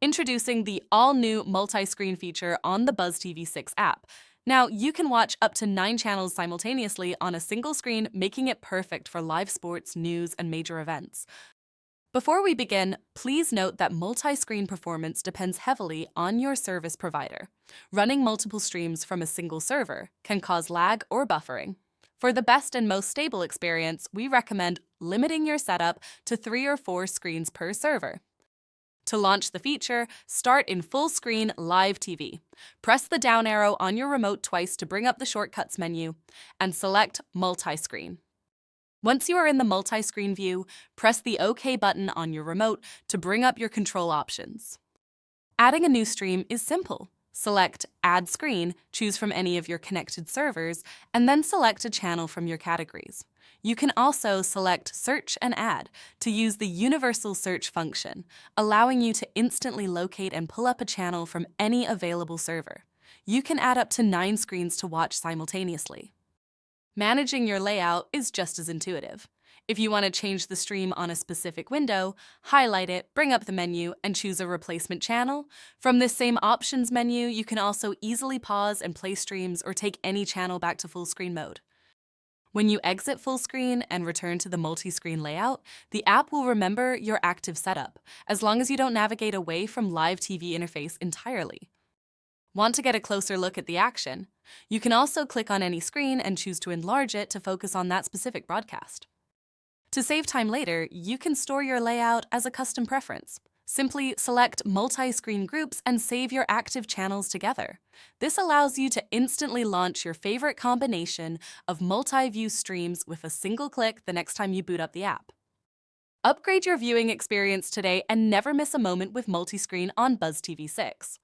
Introducing the all-new multi-screen feature on the BuzzTV 6 app. Now, you can watch up to 9 channels simultaneously on a single screen, making it perfect for live sports, news, and major events. Before we begin, please note that multi-screen performance depends heavily on your service provider. Running multiple streams from a single server can cause lag or buffering. For the best and most stable experience, we recommend limiting your setup to 3 or 4 screens per server. To launch the feature, start in full screen live TV. Press the down arrow on your remote twice to bring up the shortcuts menu and select multi-screen. Once you are in the multi-screen view, press the OK button on your remote to bring up your control options. Adding a new stream is simple. Select Add Screen, choose from any of your connected servers, and then select a channel from your categories. You can also select Search and Add to use the universal search function, allowing you to instantly locate and pull up a channel from any available server. You can add up to 9 screens to watch simultaneously. Managing your layout is just as intuitive. If you want to change the stream on a specific window, highlight it, bring up the menu, and choose a replacement channel. From this same options menu, you can also easily pause and play streams or take any channel back to full screen mode. When you exit full screen and return to the multi-screen layout, the app will remember your active setup, as long as you don't navigate away from live TV interface entirely. Want to get a closer look at the action? You can also click on any screen and choose to enlarge it to focus on that specific broadcast. To save time later, you can store your layout as a custom preference. Simply select multi-screen groups and save your active channels together. This allows you to instantly launch your favorite combination of multi-view streams with a single click the next time you boot up the app. Upgrade your viewing experience today and never miss a moment with multi-screen on BuzzTV 6.